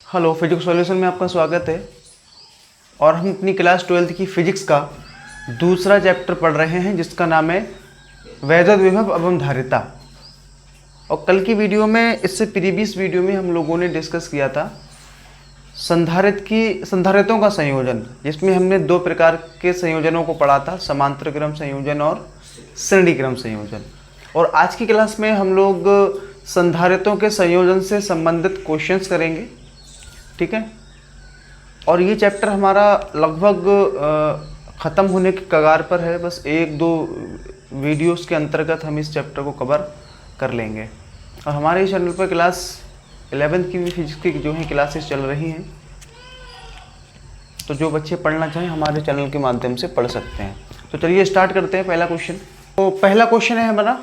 Hello, physics solution में आपका स्वागत है। और हम अपनी क्लास 12th की फिजिक्स का दूसरा चैप्टर पढ़ रहे हैं जिसका नाम है वैद्युत विभव एवं धारिता। और कल की वीडियो में, इससे प्रीवियस वीडियो में हम लोगों ने डिस्कस किया था संधारितों का संयोजन, जिसमें हमने दो प्रकार के संयोजनों को पढ़ा था, समांतर क्रम संयोजन और श्रेणी क्रम संयोजन। और आज की क्लास में हम लोग संधारितों के संयोजन से संबंधित क्वेश्चंस करेंगे, ठीक है। और ये चैप्टर हमारा लगभग ख़त्म होने की कगार पर है। बस एक दो वीडियोस के अंतर्गत हम इस चैप्टर को कवर कर लेंगे। और हमारे इस चैनल पर क्लास 11th की भी फिजिक्स की जो है क्लासेस चल रही हैं, तो जो बच्चे पढ़ना चाहें हमारे चैनल के माध्यम से पढ़ सकते हैं। तो चलिए स्टार्ट करते हैं पहला क्वेश्चन। तो पहला क्वेश्चन है हमारा,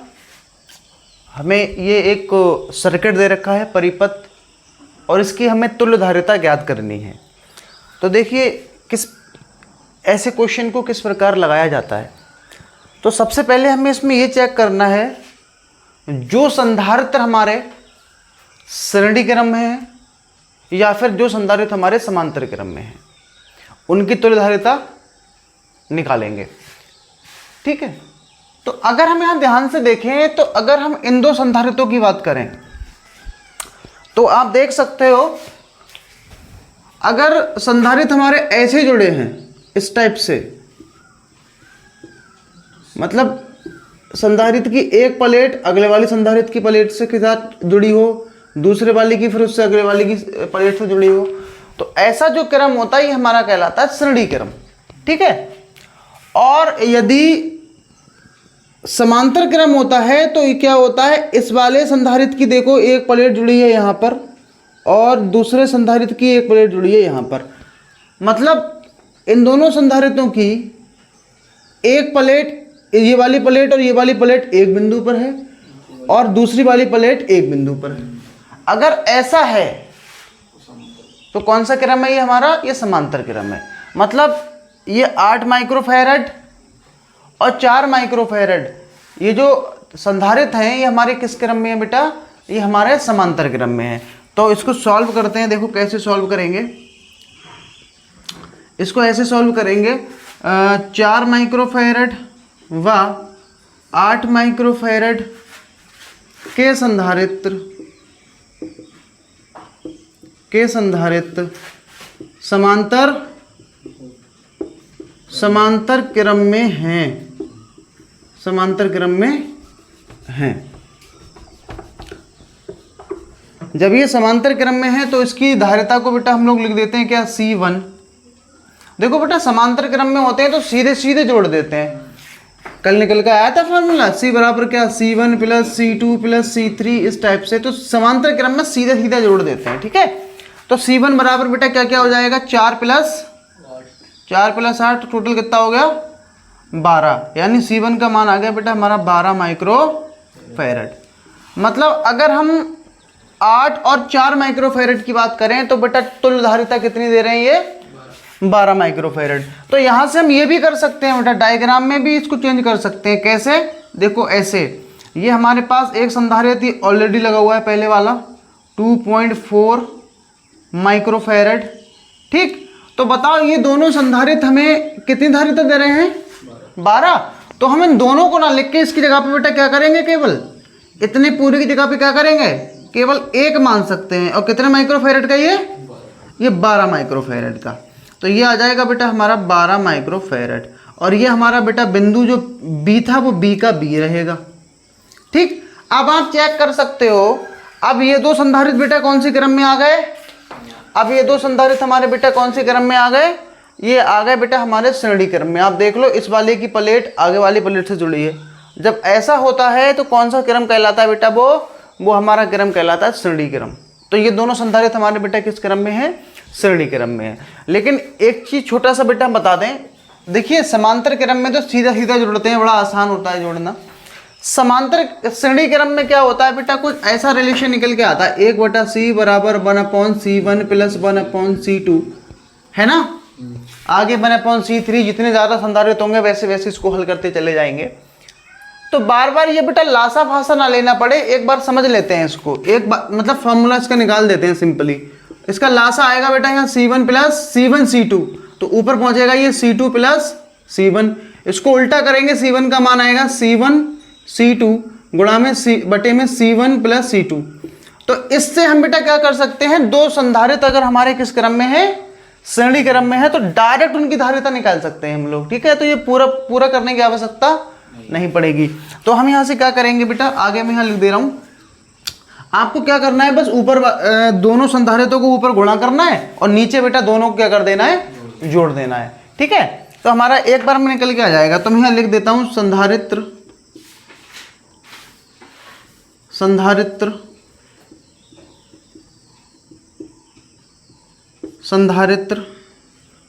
हमें ये एक सर्किट दे रखा है परिपथ, और इसकी हमें तुल्य धारिता ज्ञात करनी है। तो देखिए किस ऐसे क्वेश्चन को किस प्रकार लगाया जाता है। तो सबसे पहले हमें इसमें ये चेक करना है, जो संधारित्र हमारे श्रेणी क्रम में है या फिर जो संधारित्र हमारे समांतर क्रम में है, उनकी तुल्य धारिता निकालेंगे, ठीक है। तो अगर हम यहाँ ध्यान से देखें, तो अगर हम इन दो संधारित्रों की बात करें तो आप देख सकते हो, अगर संधारित्र हमारे ऐसे जुड़े हैं इस टाइप से, मतलब संधारित्र की एक प्लेट अगले वाली संधारित्र की प्लेट से के साथ जुड़ी हो, दूसरे वाली की फिर उससे अगले वाली की प्लेट से जुड़ी हो, तो ऐसा जो क्रम होता है ये हमारा कहलाता है श्रेणी क्रम, ठीक है। और यदि समांतर क्रम होता है तो ये क्या होता है, इस वाले संधारित्र की देखो एक प्लेट जुड़ी है यहाँ पर और दूसरे संधारित्र की एक प्लेट जुड़ी है यहाँ पर, मतलब इन दोनों संधारित्रों की एक प्लेट, ये वाली प्लेट और ये वाली प्लेट एक बिंदु पर है और दूसरी वाली प्लेट एक बिंदु पर है। अगर ऐसा है तो कौन सा क्रम है ये हमारा, ये समांतर क्रम है। मतलब ये 8 माइक्रोफैरड और 4 माइक्रोफैरड, ये जो संधारित्र हैं ये हमारे किस क्रम में है बेटा, ये हमारे समांतर क्रम में है। तो इसको सॉल्व करते हैं, देखो कैसे सॉल्व करेंगे। इसको ऐसे सॉल्व करेंगे, 4 माइक्रोफैरड व 8 माइक्रोफैरड के संधारित्र समांतर क्रम में हैं, समांतर क्रम में हैं। जब ये समांतर क्रम में है तो इसकी धारिता को बेटा हम लोग लिख देते हैं क्या, C1। देखो बेटा समांतर क्रम में होते हैं तो सीधे सीधे जोड़ देते हैं। कल निकल कर आया था फॉर्मूला, C बराबर क्या, C1 plus C2 plus C3, इस टाइप से। तो समांतर क्रम में सीधे सीधे जोड़ देते हैं, ठीक है। तो C1 बराबर बेटा क्या क्या हो जाएगा, 4 प्लस 8, टोटल कितना हो गया 12, यानी C1 का मान आ गया बेटा हमारा 12 माइक्रोफैरड। मतलब अगर हम 8 और 4 माइक्रोफैरड की बात करें तो बेटा तुल्य धारिता कितनी दे रहे हैं, ये 12 माइक्रोफैरड। तो यहाँ से हम ये भी कर सकते हैं बेटा, डायग्राम में भी इसको चेंज कर सकते हैं। कैसे, देखो ऐसे, ये हमारे पास एक संधारित्र ऑलरेडी लगा हुआ है पहले वाला 2.4 माइक्रोफैरड, ठीक। तो बताओ ये दोनों संधारित्र हमें कितनी धारिता दे रहे हैं, 12। तो हम इन दोनों को ना लिख के इसकी जगह पे बेटा क्या करेंगे, केवल इतने पूरे की जगह पे क्या करेंगे, केवल एक मान सकते हैं। और कितने माइक्रोफैरड का ये 12 माइक्रोफैरड का। तो ये आ जाएगा बेटा हमारा 12 माइक्रोफैरड। और ये हमारा बेटा बिंदु जो बी था वो बी का बी रहेगा, ठीक। अब आप चेक कर सकते हो, अब ये दो संधारित्र बेटा कौन से क्रम में आ गए, अब ये दो संधारित्र हमारे बेटा कौन से क्रम में आ गए, ये आ गए बेटा हमारे श्रेणी क्रम में। आप देख लो इस वाले की प्लेट आगे वाली प्लेट से जुड़ी है। जब ऐसा होता है तो कौन सा क्रम कहलाता है बेटा, वो हमारा क्रम कहलाता है श्रेणी क्रम। तो ये दोनों संधारित्र हमारे बेटा किस क्रम में है, श्रेणी क्रम में है। लेकिन एक चीज छोटा सा बेटा हम बता दें, देखिए समांतर क्रम में तो सीधा सीधा जोड़ते हैं, बड़ा आसान होता है जोड़ना। समांतर श्रेणी क्रम में क्या होता है बेटा, कुछ ऐसा रिलेशन निकल के आता है, 1/c बराबर 1/c1 प्लस 1/c2, है ना। आगे 1/c3, जितने ज़्यादा संधारित्र होंगे वैसे वैसे इसको हल करते चले जाएंगे। तो बार बार ये बेटा लासा फासा ना लेना पड़े, एक बार समझ लेते हैं इसको, एक बार मतलब फॉर्मूला इसका निकाल देते हैं सिंपली। इसका लासा आएगा बेटा यहाँ C1 प्लस C1 C2, तो ऊपर पहुंचेगा ये C2 प्लस C1। इसको उल्टा करेंगे, C1 का मान आएगा C1 C2 गुणा में बटे में C1 प्लस C2। तो इससे हम बेटा क्या कर सकते हैं, दो संधारित्र अगर हमारे किस क्रम में है, श्रेणी क्रम में है, तो डायरेक्ट उनकी धारिता निकाल सकते हैं हम लोग। ठीक है, तो ये पूरा करने की आवश्यकता नहीं पड़ेगी। तो हम यहाँ से क्या करेंगे बेटा, आगे मैं यहाँ लिख दे रहा हूँ, आपको क्या करना है, बस ऊपर दोनों संधारित्रों को ऊपर गुणा करना है और नीचे बेटा दोनों को क्या कर देना है, जोड़ देना है। ठीक है, तो हमारा एक बार में निकल के आ जाएगा। तो मैं यहाँ लिख देता हूँ संधारित्र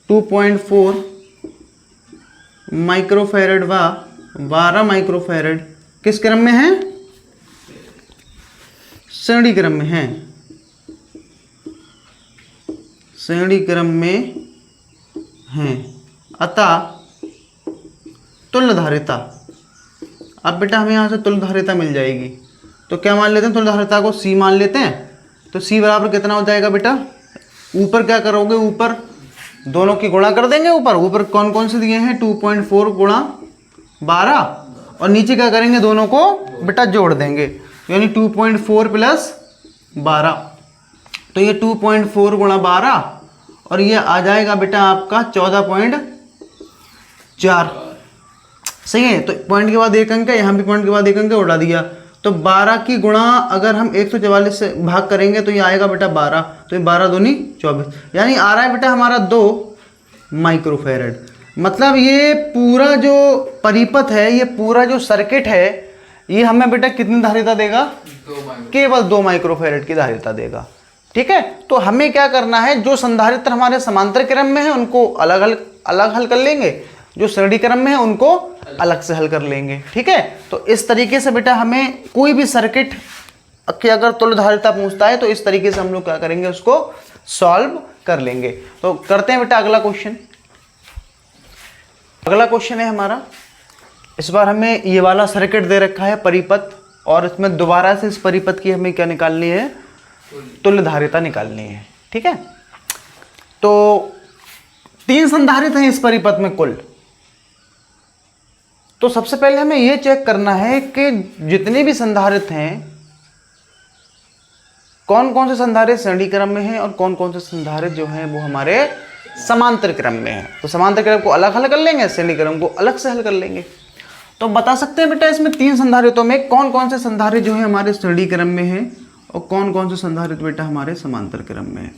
2.4 माइक्रोफैरड व 12 माइक्रोफैरड किस क्रम में है, श्रेणी क्रम में है, श्रेणी क्रम में है। अतः तुल्य धारिता, अब बेटा हमें यहाँ से तुल्य धारिता मिल जाएगी। तो क्या मान लेते हैं, तुल्य धारिता को C मान लेते हैं। तो C बराबर कितना हो जाएगा बेटा, ऊपर क्या करोगे, ऊपर दोनों की गुणा कर देंगे। ऊपर कौन कौन से दिए हैं, 2.4 गुणा 12, और नीचे क्या करेंगे, दोनों को बेटा जोड़ देंगे, यानी 2.4 प्लस 12। तो ये 2.4 गुणा 12 और ये आ जाएगा बेटा आपका 14.4। सही है, तो पॉइंट के बाद एक अंक है, यहाँ भी पॉइंट के बाद एक अंक उड़ा दिया। तो 12 की गुणा अगर हम 144 से भाग करेंगे तो ये आएगा बेटा 12, तो ये 12 दूनी 24, यानी आ रहा है बेटा हमारा 2 माइक्रोफैरड। मतलब ये पूरा जो परिपथ है, ये पूरा जो सर्किट है, ये हमें बेटा कितनी धारिता देगा, केवल 2 माइक्रोफैरड की धारिता देगा। ठीक है, तो हमें क्या करना है, जो संधारित्र हमारे समांतर क्रम में है उनको अलग हल कर लेंगे, जो श्रेणी क्रम में है उनको अलग से हल कर लेंगे। ठीक है, तो इस तरीके से बेटा हमें कोई भी सर्किट की अगर तुल्य धारिता पूछता है तो इस तरीके से हम लोग क्या करेंगे, उसको सॉल्व कर लेंगे। तो करते हैं बेटा अगला क्वेश्चन। अगला क्वेश्चन है हमारा, इस बार हमें ये वाला सर्किट दे रखा है परिपथ, और इसमें दोबारा से इस परिपथ की हमें क्या निकालनी है, तुल्य धारिता निकालनी है। ठीक है, तो 3 संधारित्र हैं इस परिपथ में कुल। तो सबसे पहले हमें यह चेक करना है कि जितने भी संधारित्र हैं, कौन कौन से संधारित्र श्रेणी क्रम में हैं और कौन कौन से संधारित्र जो हैं वो हमारे समांतर क्रम में हैं। तो समांतर क्रम को अलग हल कर लेंगे, श्रेणी क्रम को अलग से हल कर लेंगे। तो बता सकते हैं बेटा इसमें 3 संधारित्रों में कौन कौन से संधारित्र जो है हमारे श्रेणी क्रम में है और कौन कौन से संधारित्र बेटा हमारे समांतर क्रम में है।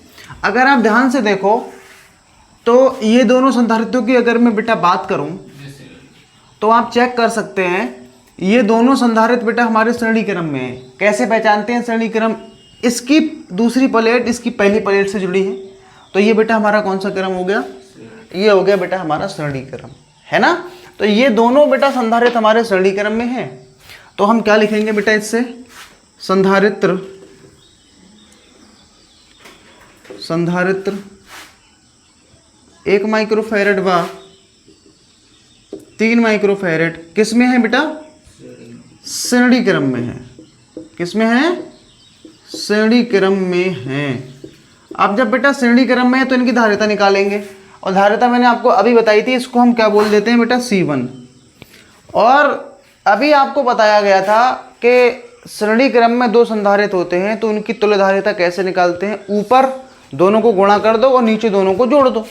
अगर आप ध्यान से देखो तो ये दोनों संधारित्रों की अगर मैं बेटा बात करूं तो आप चेक कर सकते हैं, ये दोनों संधारित्र बेटा हमारे श्रेणी क्रम में है। कैसे पहचानते हैं श्रेणी क्रम, इसकी दूसरी प्लेट इसकी पहली प्लेट से जुड़ी है, तो ये बेटा हमारा कौन सा क्रम हो गया, ये हो गया बेटा हमारा श्रेणी क्रम, है ना। तो ये दोनों बेटा संधारित्र हमारे श्रेणी क्रम में है। तो हम क्या लिखेंगे बेटा इससे, संधारित्र 1 माइक्रोफैरड व 3 माइक्रोफैरड किस में है बेटा, श्रेणी क्रम में है। किस में है, श्रेणी क्रम में है। अब जब बेटा श्रेणी क्रम में है तो इनकी धारिता निकालेंगे, और धारिता मैंने आपको अभी बताई थी, इसको हम क्या बोल देते हैं बेटा, C1। और अभी आपको बताया गया था कि श्रेणी क्रम में 2 संधारित्र होते हैं तो उनकी तुल्य धारिता कैसे निकालते हैं, ऊपर दोनों को गुणा कर दो और नीचे दोनों को जोड़ दो।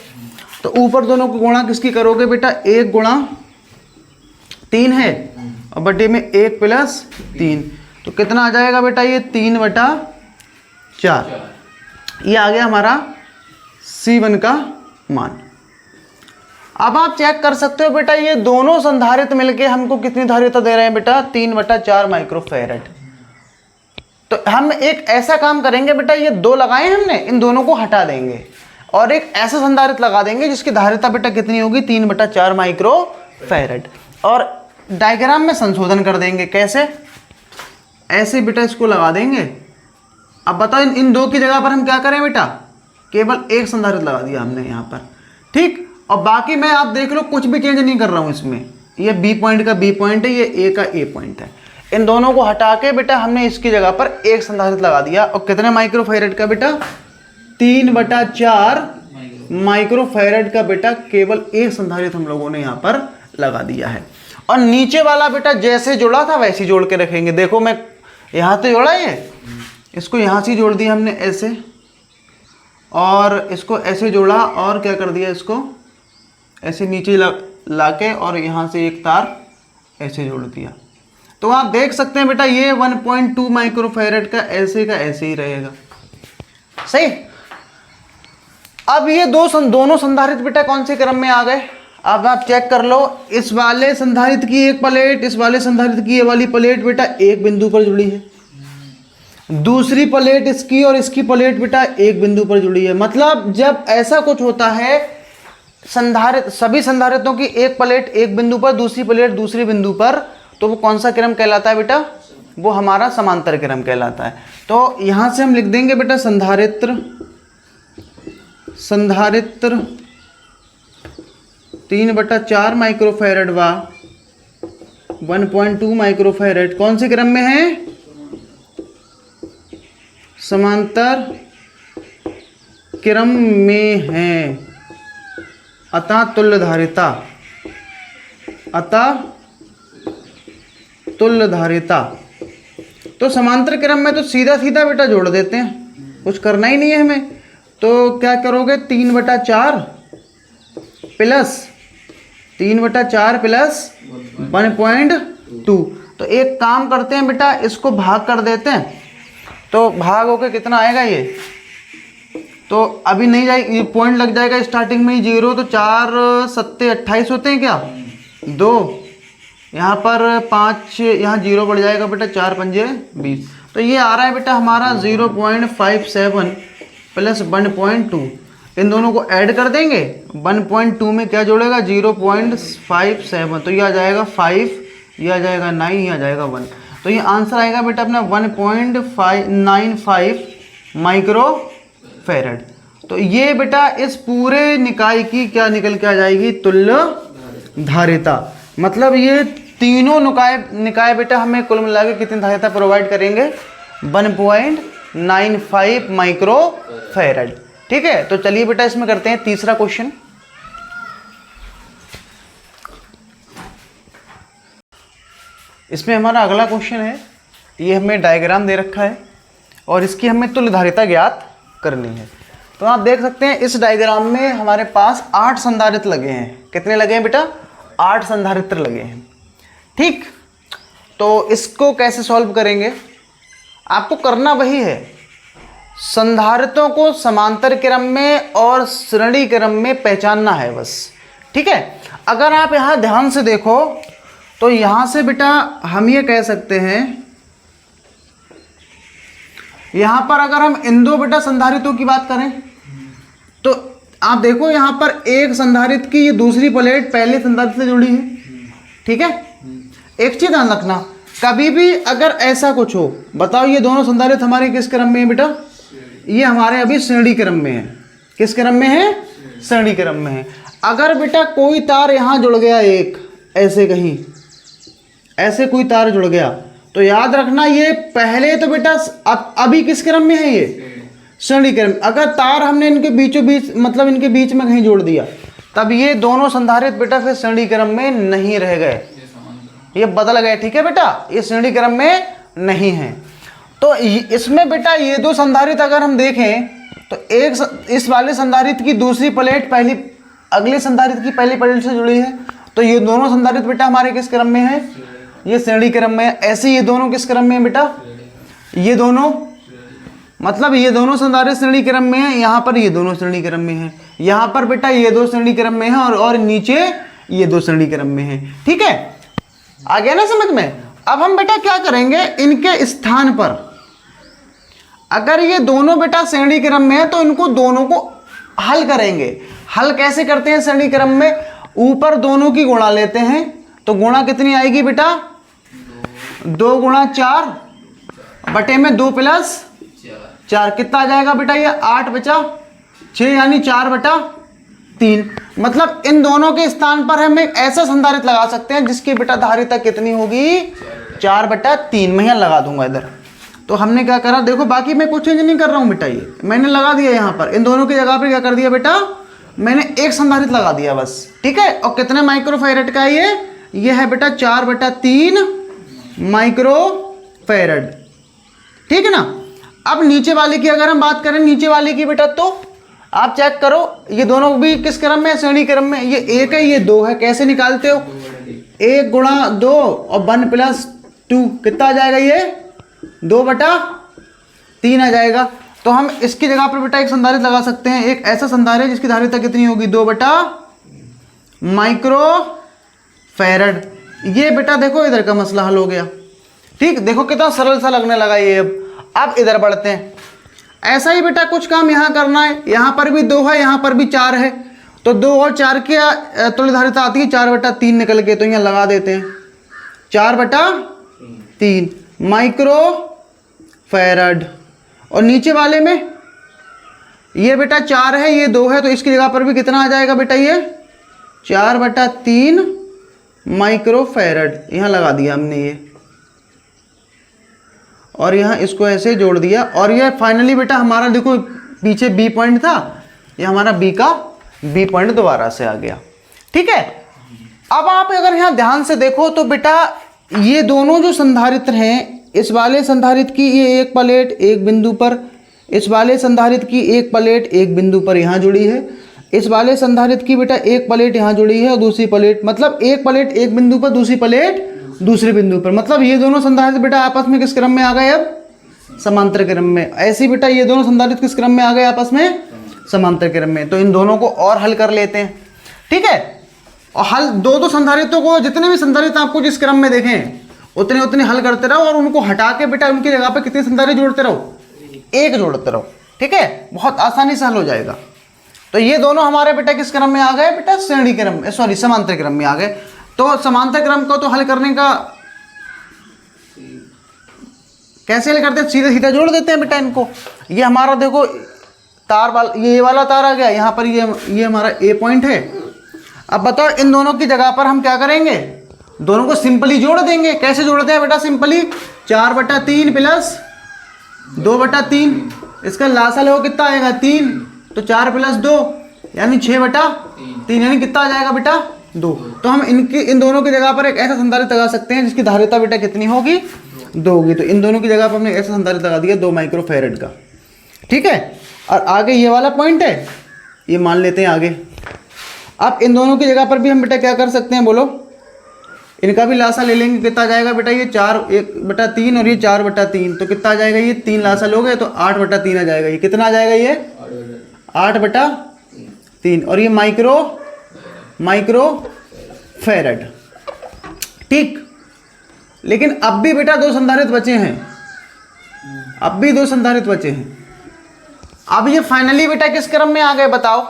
तो ऊपर दोनों को गुणा किसकी करोगे बेटा, 1 गुणा 3 है और बटे में 1 प्लस 3, तो कितना आ जाएगा बेटा, ये 3/4। ये आ गया हमारा C1 का मान। अब आप चेक कर सकते हो बेटा, ये दोनों संधारित्र मिलके हमको कितनी धारिता दे रहे हैं बेटा, 3/4 माइक्रोफैरड। तो हम एक ऐसा काम करेंगे बेटा, ये 2 लगाए हमने, इन दोनों को हटा देंगे और एक ऐसा संधारित्र लगा देंगे जिसकी धारिता बेटा कितनी होगी, 3/4 माइक्रोफैरड। और डायग्राम में संशोधन कर देंगे, कैसे, ऐसे बेटा इसको लगा देंगे। अब बताओ इन 2 की जगह पर हम क्या करें बेटा, केवल एक संधारित्र लगा दिया हमने यहाँ पर, ठीक। और बाकी मैं आप देख लो कुछ भी चेंज नहीं कर रहा हूँ इसमें, ये B पॉइंट का B पॉइंट है, ये A का A पॉइंट है। इन दोनों को हटा के बेटा हमने इसकी जगह पर एक संधारित्र लगा दिया, और कितने माइक्रोफैरड का बेटा, 3/4 माइक्रोफैरड का बेटा केवल एक संधारित्र हम लोगों ने यहाँ पर लगा दिया है। और नीचे वाला बेटा जैसे जोड़ा था वैसे जोड़ के रखेंगे। देखो मैं यहाँ तो जोड़ा है, इसको यहाँ से जोड़ दिया हमने ऐसे, और इसको ऐसे जोड़ा, और क्या कर दिया, इसको ऐसे नीचे लाके और यहाँ से एक तार ऐसे जोड़ दिया। तो आप देख सकते हैं बेटा ये 1.2 माइक्रोफैरड का ऐसे ही रहेगा। सही। अब ये दोनों संधारित्र बेटा कौन से क्रम में आ गए, अब आप चेक कर लो। इस वाले संधारित्र की एक प्लेट, इस वाले संधारित्र की ये वाली प्लेट बेटा एक बिंदु पर जुड़ी है, दूसरी प्लेट इसकी और इसकी प्लेट बेटा एक बिंदु पर जुड़ी है। मतलब जब ऐसा कुछ होता है, संधारित्र सभी संधारित्रों की एक प्लेट एक बिंदु पर, दूसरी प्लेट दूसरी बिंदु पर, तो वो कौन सा क्रम कहलाता है बेटा, वो हमारा समांतर क्रम कहलाता है। तो यहां से हम लिख देंगे बेटा संधारित्र 3/4 माइक्रोफैरड व 1.2 माइक्रोफैरड कौन से क्रम में है, समांतर क्रम में है। अतः तुल्यधारिता। तो समांतर क्रम में तो सीधा सीधा बेटा जोड़ देते हैं, कुछ करना ही नहीं है हमें। तो क्या करोगे, 3/4 प्लस 1.2। तो एक काम करते हैं बेटा, इसको भाग कर देते हैं, तो भाग होके कितना आएगा ये, तो अभी नहीं जाएगी, ये पॉइंट लग जाएगा स्टार्टिंग में ही 0, तो 4 7 28 होते हैं क्या, 2 यहाँ पर 5, यहाँ 0 बढ़ जाएगा बेटा, 4 5 20। तो ये आ रहा है बेटा हमारा 0.57 प्लस 1.2। इन दोनों को ऐड कर देंगे, 1.2 में क्या जोड़ेगा 0.57, तो ये आ जाएगा 5, ये आ जाएगा 9, ये आ जाएगा 1। तो ये आंसर आएगा बेटा अपना 1.95 माइक्रोफैरड। तो ये बेटा इस पूरे निकाय की क्या निकल के आ जाएगी, तुल्य धारिता। मतलब ये तीनों निकाय बेटा हमें कुल मिला के कितनी धारिता प्रोवाइड करेंगे, 1.95 माइक्रोफैरड। ठीक है। तो चलिए बेटा इसमें करते हैं तीसरा क्वेश्चन। इसमें हमारा अगला क्वेश्चन है, ये हमें डायग्राम दे रखा है और इसकी हमें तुल्य धारिता ज्ञात करनी है। तो आप देख सकते हैं इस डायग्राम में हमारे पास 8 संधारित्र लगे हैं। कितने लगे हैं बेटा, 8 संधारित्र लगे हैं। ठीक। तो इसको कैसे सॉल्व करेंगे, आपको करना वही है, संधारित्रों को समांतर क्रम में और श्रेणी क्रम में पहचानना है बस। ठीक है। अगर आप यहाँ ध्यान से देखो तो यहाँ से बेटा हम ये कह सकते हैं, यहाँ पर अगर हम इन दो बेटा संधारित्रों की बात करें तो आप देखो यहाँ पर एक संधारित्र की ये दूसरी प्लेट पहले संधारित्र से जुड़ी है। ठीक है। एक चीज ध्यान रखना, कभी भी अगर ऐसा कुछ हो, बताओ ये दोनों संधारित्र हमारे किस क्रम में है बेटा, ये हमारे अभी श्रेणी क्रम में है। किस क्रम में है, श्रेणी क्रम में है। अगर बेटा कोई तार यहाँ जुड़ गया, एक ऐसे कहीं ऐसे कोई तार जुड़ गया, तो याद रखना ये पहले तो बेटा अभी किस क्रम में है, ये श्रेणी क्रम। अगर तार हमने इनके बीचों बीच मतलब इनके बीच में कहीं जोड़ दिया, तब ये दोनों संधारित्र बेटा फिर श्रेणी क्रम में नहीं रह गए, ये बदल गए। ठीक है बेटा, ये श्रेणी क्रम में नहीं है। तो इसमें बेटा ये दो संधारित्र अगर हम देखें तो एक इस वाले संधारित्र की दूसरी प्लेट पहली अगले संधारित्र की पहली प्लेट से जुड़ी है, तो ये दोनों संधारित्र बेटा हमारे किस क्रम में है, ये श्रेणी क्रम में है। ऐसे ये दोनों किस क्रम में है बेटा, ये दोनों मतलब ये दोनों संधारित्र श्रेणी क्रम में है, यहाँ पर ये दोनों श्रेणी क्रम में है, यहाँ पर बेटा ये दो श्रेणी क्रम में है और नीचे ये दो श्रेणी क्रम में है। ठीक है, आ गया ना समझ में। अब हम बेटा क्या करेंगे, इनके स्थान पर अगर ये दोनों बेटा श्रेणी क्रम में है तो इनको दोनों को हल करेंगे। हल कैसे करते हैं श्रेणी क्रम में, ऊपर दोनों की गुणा लेते हैं, तो गुणा कितनी आएगी बेटा, 2 गुणा 4 बटे में 2 प्लस 4 कितना आ जाएगा बेटा, ये 8 बचा 6 यानी 4/3। मतलब इन दोनों के स्थान पर हम एक ऐसा संधारित्र लगा सकते हैं जिसकी बेटा धारिता कितनी होगी, 4/3। मैं यहाँ लगा दूंगा इधर। तो हमने क्या करा, देखो बाकी मैं कुछ चेंज नहीं कर रहा हूँ बेटा, ये मैंने लगा दिया यहाँ पर, इन दोनों की जगह पर क्या कर दिया बेटा, मैंने एक संधारित्र लगा दिया बस, ठीक है। और कितने माइक्रोफैरड का है ये है बेटा 4/3 माइक्रोफैरड, ठीक है ना। अब नीचे वाले की अगर हम बात करें, नीचे वाले की बेटा, तो आप चेक करो ये दोनों भी किस क्रम में है, श्रेणी क्रम में। ये 1 है, ये 2 है, कैसे निकालते हो, 1 × 2 और 1 + 2 कितना आ जाएगा, ये 2/3 आ जाएगा। तो हम इसकी जगह पर बेटा एक संधारित्र लगा सकते हैं, एक ऐसा संधारित्र जिसकी धारिता कितनी होगी, 2 माइक्रोफैरड। ये बेटा देखो इधर का मसला हल हो गया, ठीक, देखो कितना सरल सा लगने लगा ये। अब इधर बढ़ते हैं, ऐसा ही बेटा कुछ काम यहाँ करना है, यहाँ पर भी 2 है, यहाँ पर भी 4 है, तो 2 और 4 की तुल्य धारिता आती है 4/3 निकल के, तो यहाँ लगा देते हैं 4/3 माइक्रोफैरड। और नीचे वाले में ये बेटा 4 है, ये 2 है, तो इसकी जगह पर भी कितना आ जाएगा बेटा, ये 4/3 माइक्रोफैरड, यहाँ लगा दिया हमने ये, और यहाँ इसको ऐसे जोड़ दिया। और ये फाइनली बेटा हमारा देखो पीछे बी पॉइंट था, ये हमारा बी पॉइंट दोबारा से आ गया, ठीक है। अब आप अगर यहाँ ध्यान से देखो तो बेटा ये दोनों जो संधारित्र हैं, इस वाले संधारित्र की ये एक प्लेट एक बिंदु पर, इस वाले संधारित्र की एक प्लेट एक बिंदु पर यहाँ जुड़ी है, इस वाले संधारित्र की बेटा एक प्लेट यहाँ जुड़ी है और दूसरी प्लेट, मतलब एक प्लेट एक बिंदु पर, दूसरी प्लेट दूसरे बिंदु पर, मतलब ये दोनों संधारित्र बेटा आपस में किस क्रम में आ गए, अब समांतर क्रम में। ऐसे ही बेटा ये दोनों संधारित्र किस क्रम में आ गए, आपस में समांतर क्रम में। तो इन दोनों को और हल कर लेते हैं, ठीक है। और हल दो संधारित्रों को, जितने भी संधारित्र आपको जिस क्रम में देखें उतने उतने हल करते रहो, और उनको हटा के बेटा उनकी जगह पर कितने संधारित्र जोड़ते रहो, एक जोड़ते रहो, ठीक है, बहुत आसानी से हल हो जाएगा। तो ये दोनों हमारे बेटा किस क्रम में आ गए बेटा, श्रेणी क्रम में, सॉरी समांतर क्रम में आ गए। तो समांतर क्रम को तो हल करने का कैसे हल करते हैं, सीधे सीधे जोड़ देते हैं बेटा इनको। ये हमारा देखो तार वाला, ये वाला तार आ गया यहाँ पर, ये हमारा ए पॉइंट है। अब बताओ इन दोनों की जगह पर हम क्या करेंगे, दोनों को सिंपली जोड़ देंगे। कैसे जोड़ते हैं बेटा, सिंपली 4/3 + 2/3, इसका लासल हो कितना आएगा 3, तो 4 + 2 यानी 6/3, यानी कितना आ जाएगा बेटा 2। तो हम इन दोनों की जगह पर एक ऐसा संधारित्र लगा सकते हैं जिसकी धारिता बेटा कितनी होगी, 2 होगी। तो इन दोनों की जगह पर हमने ऐसा संधारित्र लगा दिया 2 माइक्रोफैरड का, ठीक है। और आगे ये वाला पॉइंट है, ये मान लेते हैं आगे। अब इन दोनों की जगह पर भी हम बेटा क्या कर सकते हैं, बोलो, इनका भी लासा ले लेंगे, कितना आ जाएगा बेटा, ये 4/3 और ये 4/3, तो कितना आ जाएगा, ये 3 लासा लोगे तो 8/3 आ जाएगा। ये कितना आ जाएगा, ये 8/3, और ये माइक्रोफैरड, ठीक। लेकिन अब भी बेटा 2 संधारित्र बचे हैं, अब भी 2 संधारित्र बचे हैं। अब ये फाइनली बेटा किस क्रम में आ गए बताओ,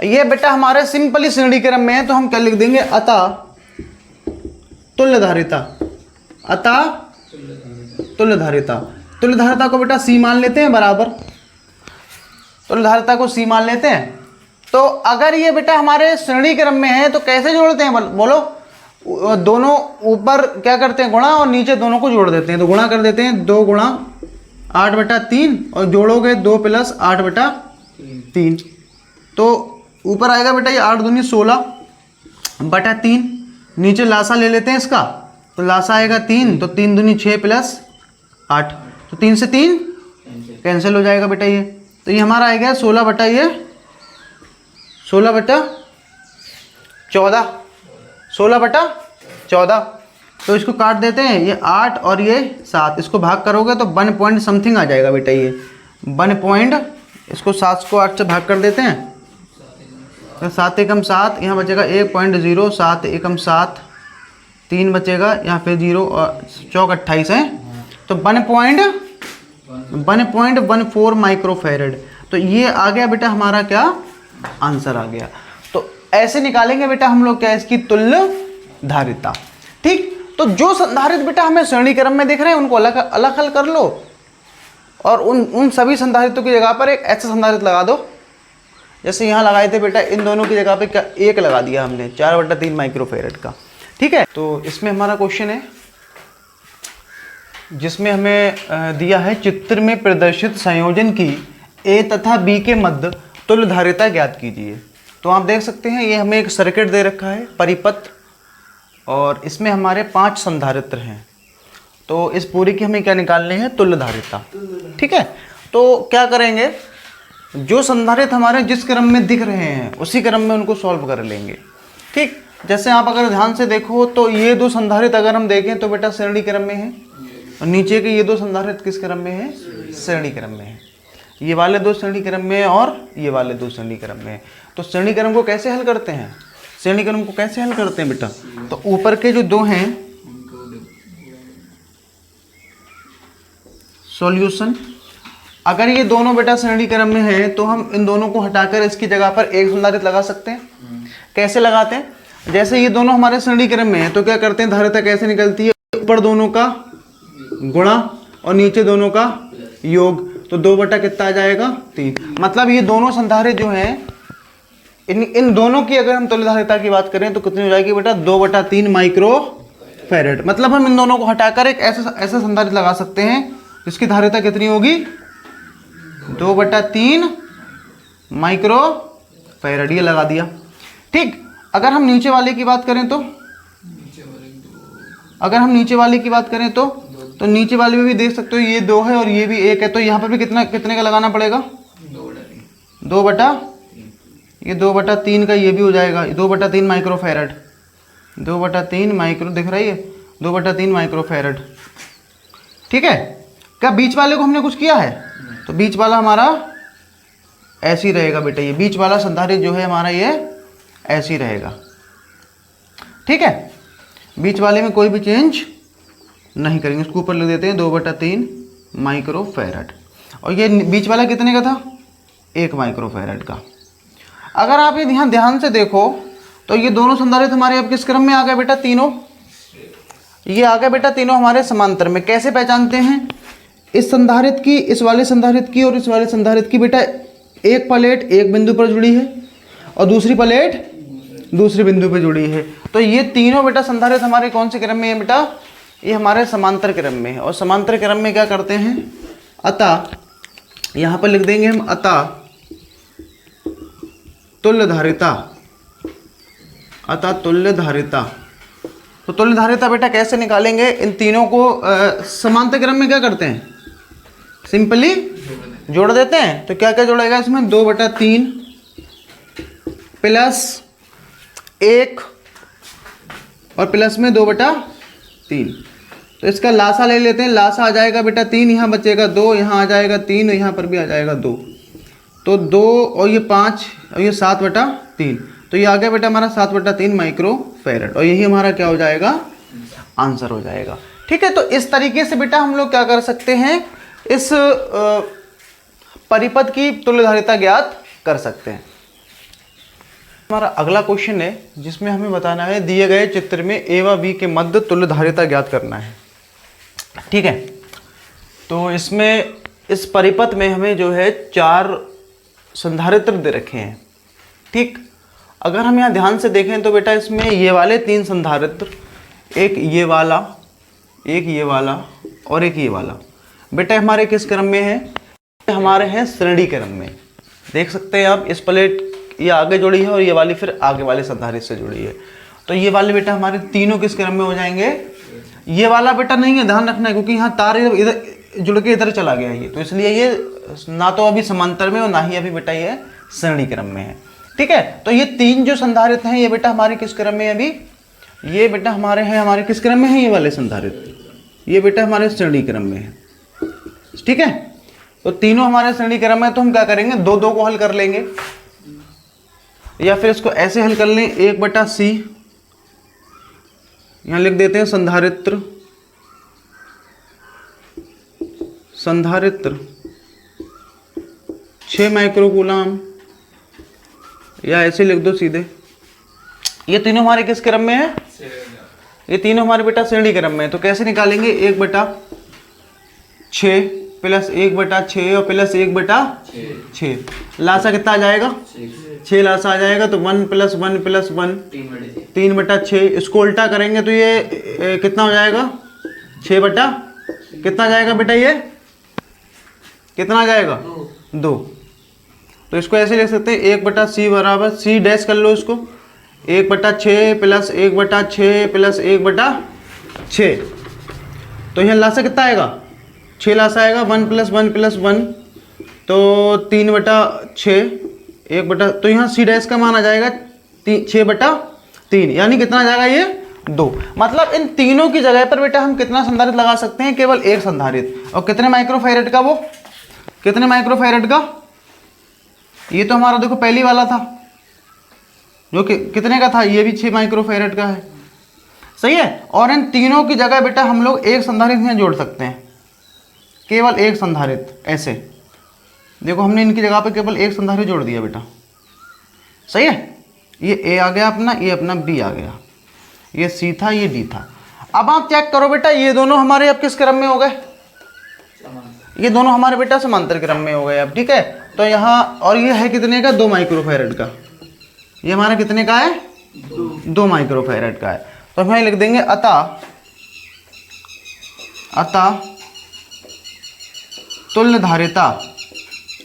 ये बेटा हमारे सिंपली श्रेणी क्रम में है। तो हम क्या लिख देंगे, अतः तुल्य धारिता, अतः तुल्य धारिता। तुल्य धारिता को बेटा C मान लेते हैं बराबर, तुल्य धारिता को C मान लेते हैं। तो अगर ये बेटा हमारे श्रेणी क्रम में है तो कैसे जोड़ते हैं, बोलो, दोनों ऊपर क्या करते हैं गुणा, और नीचे दोनों को जोड़ देते हैं। तो गुणा कर देते हैं, 2 × 8/3 और जोड़ोगे 2 + 8/3, तो ऊपर आएगा बेटा ये 8 दूनी 16/3। नीचे लासा ले लेते हैं इसका, तो लासा आएगा 3, तो 3 दूनी 6 + 8, तो 3 से 3 कैंसिल हो जाएगा बेटा ये। तो ये हमारा आएगा 16/14, 16/14। तो इसको काट देते हैं, ये 8 और ये 7, इसको भाग करोगे तो 1 पॉइंट समथिंग आ जाएगा बेटा, ये 1 पॉइंट, इसको 7 को 8 से भाग कर देते हैं, तो 7 एकम 7, यहाँ बचेगा 1.0, 7 एकम 7, 3 बचेगा, यहाँ फिर 0 और चौक 28 है, तो 1.14 माइक्रोफैरड। तो ये आ गया बेटा हमारा क्या आंसर आ गया। तो ऐसे निकालेंगे बेटा हम लोग क्या, इसकी तुल्य धारिता, ठीक। तो जो संधारित्र बेटा हमें श्रेणी क्रम में दिख रहे हैं उनको अलग अलग हल कर लो, और उन सभी संधारित्रों की जगह पर एक ऐसा संधारित्र लगा दो जैसे यहाँ लगाए थे बेटा, इन दोनों की जगह पे क्या एक लगा दिया हमने 4/3 माइक्रोफैरड का, ठीक है। तो इसमें हमारा क्वेश्चन है जिसमें हमें दिया है चित्र में प्रदर्शित संयोजन की ए तथा बी के मध्य तुल्य धारिता ज्ञात कीजिए। तो आप देख सकते हैं ये हमें एक सर्किट दे रखा है परिपथ, और इसमें हमारे 5 संधारित्र हैं। तो इस पूरी की हमें क्या निकालनी है, तुल्य धारिता। ठीक है, तो क्या करेंगे, जो संधारित्र हमारे जिस क्रम में दिख रहे हैं उसी क्रम में उनको सॉल्व कर लेंगे। ठीक, जैसे आप अगर ध्यान से देखो तो ये 2 संधारित्र अगर हम देखें तो बेटा श्रेणी क्रम में है, और नीचे के ये 2 संधारित्र किस क्रम में है, श्रेणी क्रम में है। ये वाले 2 श्रेणी क्रम में और ये वाले 2 श्रेणी क्रम में है। तो श्रेणी क्रम को कैसे हल करते हैं, श्रेणी क्रम को कैसे हल करते हैं बेटा, तो ऊपर के जो 2 हैं सॉल्यूशन, अगर ये दोनों बेटा श्रेणी क्रम में है तो हम इन दोनों को हटाकर इसकी जगह पर एक संधारित्र लगा सकते हैं। कैसे लगाते हैं, जैसे ये दोनों हमारे श्रेणी क्रम में है तो क्या करते हैं, धारिता कैसे निकलती है, ऊपर दोनों का गुणा और नीचे दोनों का योग, तो 2 बटा कितना आ जाएगा, 3। मतलब ये दोनों संधारित्र जो हैं इन दोनों की अगर हम तुल्य धारिता की बात करें तो कितनी हो जाएगी बेटा, 2/3 माइक्रो फैरेड। मतलब हम इन दोनों को हटाकर एक ऐसा संधारित्र लगा सकते हैं जिसकी धारिता कितनी होगी, 2/3 माइक्रो फैरेड, ये लगा दिया। ठीक, अगर हम नीचे वाले की बात करें तो अगर हम नीचे वाले की बात करें तो नीचे वाले में भी देख सकते हो ये 2 है और ये भी 1 है, तो यहाँ पर भी कितने का लगाना पड़ेगा, 2/3 का ये भी हो जाएगा 2/3 माइक्रो फैरेड, 2/3 माइक्रो दिख रही है, 2/3 माइक्रो फैरेड। ठीक है, क्या बीच वाले को हमने कुछ किया है, तो बीच वाला हमारा ऐसे ही रहेगा बेटा, ये बीच वाला संधारित्र जो है हमारा ये ऐसे ही रहेगा। ठीक है, बीच वाले में कोई भी चेंज नहीं करेंगे, इसको ऊपर लिख देते हैं 2/3 माइक्रो फैरेड, और ये बीच वाला कितने का था, 1 माइक्रो फैरेड का। अगर आप ये ध्यान से देखो तो ये दोनों संधारित्र हमारे अब किस क्रम में आ गए बेटा, तीनों ये आ गए बेटा, तीनों हमारे समांतर में। कैसे पहचानते हैं, इस संधारित्र की, इस वाले संधारित्र की और इस वाले संधारित्र की बेटा एक प्लेट एक बिंदु पर जुड़ी है और दूसरी प्लेट दूसरे बिंदु पर जुड़ी है, तो ये तीनों बेटा संधारित्र हमारे कौन से क्रम में है बेटा, ये हमारे समांतर क्रम में है। और समांतर क्रम में क्या करते हैं, अतः यहाँ पर लिख देंगे हम अतः तुल्य धारिता, अतः तुल्य धारिता। तो तुल्य धारिता बेटा कैसे निकालेंगे, इन तीनों को समांतर क्रम में क्या करते हैं, सिंपली जोड़ देते हैं। तो क्या क्या जोड़ेगा इसमें, 2/3 प्लस 1 और प्लस में 2/3। तो इसका लासा ले लेते हैं, लासा आ जाएगा बेटा 3, यहाँ बचेगा 2, यहाँ आ जाएगा 3 और यहाँ पर भी आ जाएगा 2, तो 2 और ये 5 और ये 7/3, तो ये आ गया बेटा हमारा 7/3 माइक्रो फैरेड, और यही हमारा क्या हो जाएगा, आंसर हो जाएगा। ठीक है, तो इस तरीके से बेटा हम लोग क्या कर सकते हैं, इस परिपथ की तुल्य धारिता ज्ञात कर सकते हैं। हमारा अगला क्वेश्चन है जिसमें हमें बताना है दिए गए चित्र में ए व बी के मध्य तुल्य धारिता ज्ञात करना है। ठीक है, तो इसमें इस परिपथ में हमें जो है 4 संधारित्र दे रखे हैं। ठीक, अगर हम यहाँ ध्यान से देखें तो बेटा इसमें ये वाले 3 संधारित्र, एक ये वाला, एक ये वाला और एक ये वाला, बेटा हमारे किस क्रम में है, हमारे हैं श्रेणी क्रम में। देख सकते हैं आप, इस प्लेट ये आगे जुड़ी है और ये वाली फिर आगे वाले संधारित्र से जुड़ी है, तो ये वाले बेटा हमारे तीनों किस क्रम में हो जाएंगे, ये वाला बेटा नहीं है, ध्यान रखना है, क्योंकि यहाँ तार इधर जुड़ के इधर चला गया ये, तो इसलिए ये ना तो अभी समांतर में और ना ही अभी बेटा ये श्रेणी क्रम में है। ठीक है, तो ये 3 जो संधारित्र हैं ये बेटा हमारे किस क्रम में है, अभी ये बेटा हमारे हैं, हमारे किस क्रम में है, ये वाले संधारित्र, ये बेटा हमारे श्रेणी क्रम में है। ठीक है, तो तीनों हमारे श्रेणी क्रम में, तो हम क्या करेंगे, 2-2 को हल कर लेंगे, या फिर इसको ऐसे हल कर लें, 1/c यहाँ लिख देते हैं संधारित्र, संधारित्र 6 माइक्रोकूलम, या ऐसे लिख दो सीधे। ये तीनों हमारे किस क्रम में है, ये तीनों हमारे बेटा श्रेणी क्रम में है। तो कैसे निकालेंगे, 1/6 प्लस 1/6 और प्लस 1/6, लासा कितना आ जाएगा, 6 लासा आ जाएगा, तो 1 + 1 + 1 3/6। इसको उल्टा करेंगे तो ये कितना हो जाएगा, 6/6। कितना जाएगा बेटा, ये कितना जाएगा, 2। तो इसको ऐसे लिख सकते हैं 1/c बराबर c डैश कर लो इसको, 1/6 प्लस 1/6 प्लस 1/6। तो यहाँ लासा कितना आएगा, 6 लासा आएगा, 1 + 1 + 1 तो 3/6 तो यहाँ c डैश का मान आ जाएगा 6/3, यानी कितना आ जाएगा ये 2। मतलब इन तीनों की जगह पर बेटा हम कितना संधारित्र लगा सकते हैं, केवल एक संधारित्र। और कितने माइक्रोफैरेड का, वो कितने माइक्रोफैरेड का, ये तो हमारा देखो पहली वाला था जो कि कितने का था, ये भी 6 माइक्रोफैरेड का है, सही है। और इन तीनों की जगह बेटा हम लोग एक संधारित्र यहाँ जोड़ सकते हैं, केवल एक संधारित्र। ऐसे देखो हमने इनकी जगह पे केवल एक संधारित्र जोड़ दिया बेटा, सही है। ये A आ गया अपना, ये अपना B आ गया, ये C था, ये D था। अब आप चेक करो बेटा, ये दोनों हमारे अब किस क्रम में हो गए, ये दोनों हमारे बेटा समांतर क्रम में हो गए अब, ठीक है। तो यहाँ और ये है कितने का, 2 माइक्रोफैरेड का, ये हमारा कितने का है, 2 माइक्रोफैरेड का है। तो हम लिख देंगे अतः तुल्य धारिता,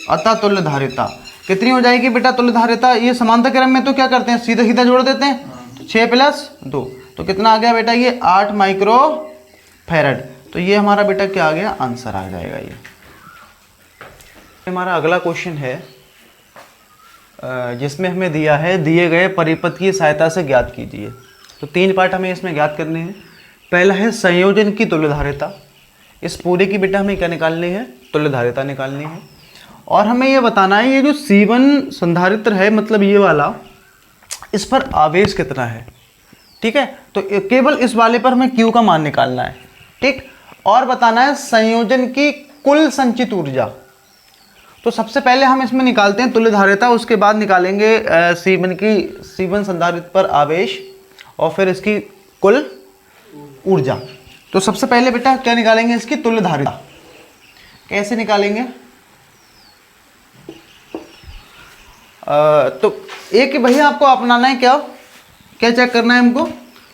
अतः तुल्य धारिता कितनी हो जाएगी बेटा, तुल्य धारिता। ये समांतर क्रम में तो क्या करते हैं, सीधा सीधा जोड़ देते हैं, 6 + 2 तो कितना आ गया बेटा, ये 8 माइक्रोफैरेड। तो ये हमारा बेटा क्या आ गया, आंसर आ जाएगा। ये हमारा अगला क्वेश्चन है जिसमें हमें दिया है दिए गए परिपथ की सहायता से ज्ञात कीजिए। तो 3 पार्ट हमें इसमें ज्ञात करने हैं। पहला है संयोजन की तुल्य धारिता, इस पूरे की बेटा हमें क्या निकालनी है, तुल्य धारिता निकालनी है। और हमें ये बताना है ये जो C1 संधारित्र है, मतलब ये वाला, इस पर आवेश कितना है, ठीक है। तो केवल इस वाले पर हमें Q का मान निकालना है, ठीक। और बताना है संयोजन की कुल संचित ऊर्जा। तो सबसे पहले हम इसमें निकालते हैं तुल्य धारिता, उसके बाद निकालेंगे C1 संधारित्र पर आवेश और फिर इसकी कुल ऊर्जा। तो सबसे पहले बेटा क्या निकालेंगे, इसकी तुल्य धारिता। कैसे निकालेंगे, तो एक भैया आपको अपनाना है, क्या क्या चेक करना है हमको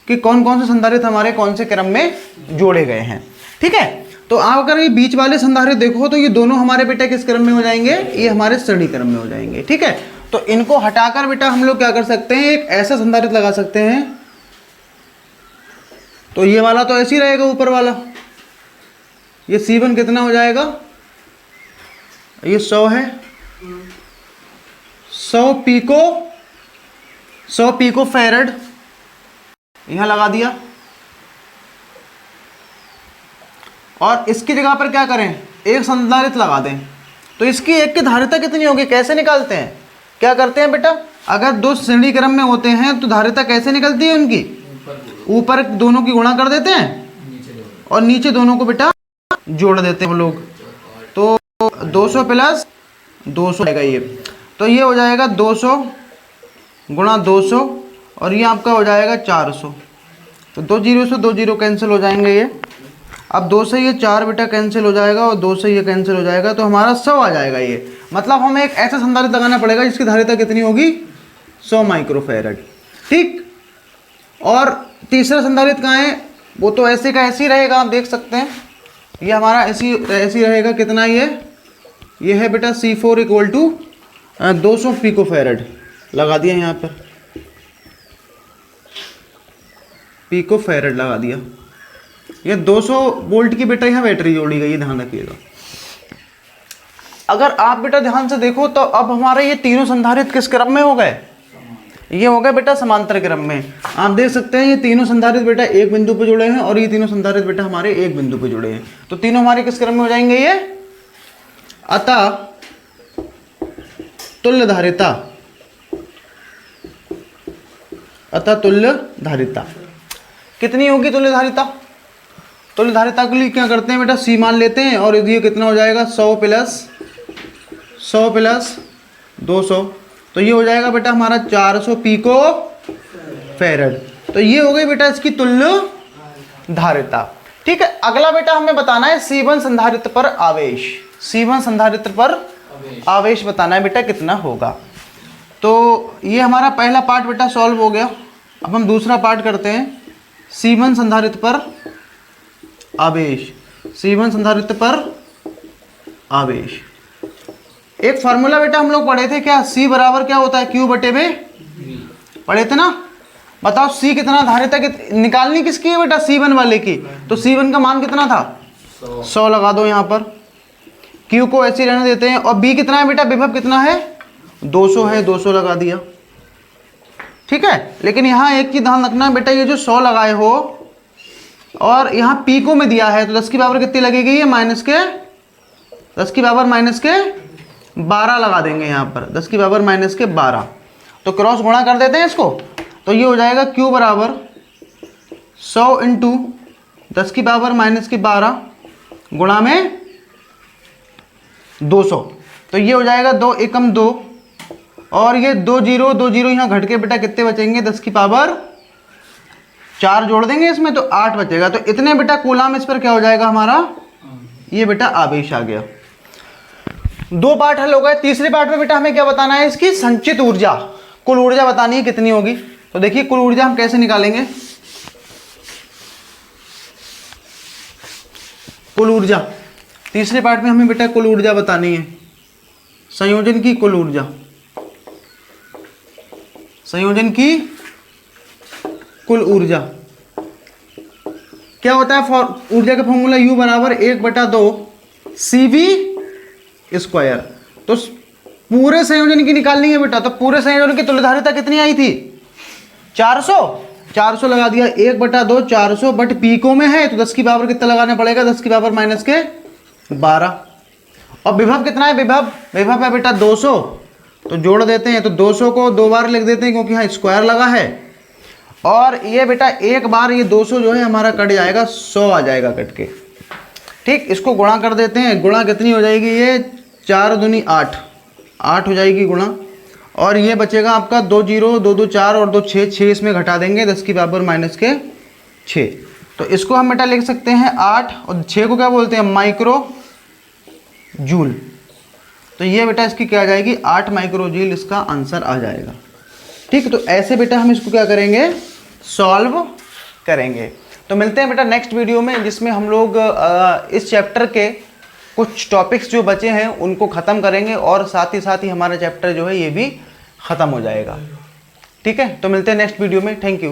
कि कौन कौन से संधारित्र हमारे कौन से क्रम में जोड़े गए हैं, ठीक है। तो आप अगर ये बीच वाले संधारित्र देखो तो ये दोनों हमारे बेटा किस क्रम में हो जाएंगे, ये हमारे श्रेणी क्रम में हो जाएंगे, ठीक है। तो इनको हटाकर बेटा हम लोग क्या कर सकते हैं, एक ऐसा संधारित्र लगा सकते हैं। तो ये वाला तो ऐसे ही रहेगा, ऊपर वाला ये C1 कितना हो जाएगा, ये 100 है, 100 पिको फैरेड यहां लगा दिया। और इसकी जगह पर क्या करें, एक संधारित्र लगा दें। तो इसकी एक की धारिता कितनी होगी, कैसे निकालते हैं, क्या करते हैं बेटा, अगर 2 श्रेणी क्रम में होते हैं तो धारिता कैसे निकलती है उनकी, ऊपर दोनों की गुणा कर देते हैं और नीचे दोनों को बेटा जोड़ देते हैं हम लोग। तो 200 + 200 आएगा ये, तो ये हो जाएगा 200 × 200 और ये आपका हो जाएगा 400। तो 2 0 से 2 0 कैंसिल हो जाएंगे ये। अब 2 से ये 4 बेटा कैंसिल हो जाएगा और 2 से ये कैंसिल हो जाएगा, तो हमारा 100 आ जाएगा ये। मतलब हमें एक ऐसा संधारित्र लगाना पड़ेगा जिसकी धारिता कितनी होगी, 100 माइक्रोफैरेड, ठीक। और तीसरा संधारित्र कहाँ है, वो तो ऐसे का ऐसे ही रहेगा, आप देख सकते हैं ये हमारा ऐसी रहेगा। कितना ये है बेटा C4 = 200 पिकोफैरेड लगा दिया, यहाँ पर पिकोफैरेड लगा दिया। ये 200 वोल्ट की बेटा यहाँ बैटरी जोड़ी गई है, ध्यान रखिएगा। अगर आप बेटा ध्यान से देखो तो अब हमारे ये तीनों संधारित्र किस क्रम में हो गए, ये हो गए बेटा समांतर क्रम में। आप देख सकते हैं ये तीनों संधारित्र बेटा एक बिंदु पे जुड़े हैं और ये तीनों संधारित्र बेटा हमारे एक बिंदु पे जुड़े हैं। तो तीनों हमारे किस क्रम में हो जाएंगे ये, अतः तुल्य धारिता, अतः तुल्य धारिता कितनी होगी, तुल्य धारिता। तुल्य धारिता के लिए क्या करते हैं बेटा, C मान लेते हैं और ये कितना हो जाएगा 100 + 200, तो ये हो जाएगा बेटा हमारा 400 पिको फैरेड। तो ये हो गई बेटा इसकी तुल्य धारिता, ठीक है। अगला बेटा हमें बताना है C1 संधारित्र पर आवेश, C1 संधारित्र पर आवेश बताना है बेटा कितना होगा। तो ये हमारा पहला पार्ट बेटा सॉल्व हो गया। अब हम दूसरा पार्ट करते हैं, C1 संधारित्र पर आवेश। C1 संधारित्र पर आवेश। एक फार्मूला बेटा हम लोग पढ़े थे क्या, C बराबर क्या होता है, Q बटे में पढ़े थे ना। बताओ C कितना धारिता निकालनी किसकी है बेटा, C1 वाले की। तो C1 का मान कितना था 100 लगा दो यहाँ पर, Q को ऐसे रहने देते हैं। और B कितना है बेटा, विभव कितना है 200 है, 200 लगा दिया। ठीक है, लेकिन यहाँ एक चीज ध्यान रखना बेटा, ये जो 100 लगाए हो और यहाँ P को में दिया है तो 10 की पावर कितनी लगेगी, ये माइनस के 10 की पावर माइनस के 12 लगा देंगे यहाँ पर, 10 की पावर माइनस के 12। तो क्रॉस गुणा कर देते हैं इसको, तो ये हो जाएगा Q बराबर 100 इंटू 10 की पावर माइनस के 12 गुणा में 200। तो ये हो जाएगा 2 एकम 2 और ये 2 जीरो 2 जीरो यहाँ घट के बेटा कितने बचेंगे, 10 की पावर 4 जोड़ देंगे इसमें तो 8 बचेगा। तो इतने बेटा कूलाम इस पर क्या हो जाएगा हमारा, ये बेटा आवेश आ गया। 2 पार्ट हल हो गए। तीसरे पार्ट में बेटा हमें क्या बताना है, इसकी संचित ऊर्जा, कुल ऊर्जा बतानी है कितनी होगी। तो देखिए कुल ऊर्जा हम कैसे निकालेंगे, कुल ऊर्जा तीसरे पार्ट में हमें बेटा कुल ऊर्जा बतानी है, संयोजन की कुल ऊर्जा, संयोजन की कुल ऊर्जा क्या होता है, ऊर्जा का फॉर्मूला U बराबर 1/2 CV स्क्वायर। तो पूरे संयोजन की निकालनी है बेटा, तो पूरे संयोजन की तुल्यधारिता कितनी आई थी 400 लगा दिया, 1/2 400 बट P को में है तो 10 की पावर कितना लगाना पड़ेगा, 10 की पावर माइनस के 12। और विभव कितना है, विभव है बेटा 200, तो जोड़ देते हैं। तो 200 को 2 बार लिख देते हैं क्योंकि यहाँ स्क्वायर लगा है। और ये बेटा एक बार ये 200 जो है हमारा कट जाएगा, 100 आ जाएगा कट के। ठीक, इसको गुणा कर देते हैं, गुणा कितनी हो जाएगी, ये 4 दूनी 8 हो जाएगी गुणा। और ये बचेगा आपका 2 जीरो 2 2 4 और 2 6 इसमें घटा देंगे, 10 की पावर माइनस के 6। तो इसको हम बेटा लिख सकते हैं 8 और 6 को क्या बोलते हैं, माइक्रो जूल। तो ये बेटा इसकी क्या आ जाएगी, 8 माइक्रो जूल इसका आंसर आ जाएगा। ठीक, तो ऐसे बेटा हम इसको क्या करेंगे, सॉल्व करेंगे। तो मिलते हैं बेटा नेक्स्ट वीडियो में, जिसमें हम लोग इस चैप्टर के कुछ टॉपिक्स जो बचे हैं उनको ख़त्म करेंगे और साथ ही हमारा चैप्टर जो है ये भी ख़त्म हो जाएगा। ठीक है, तो मिलते हैं नेक्स्ट वीडियो में। Thank you.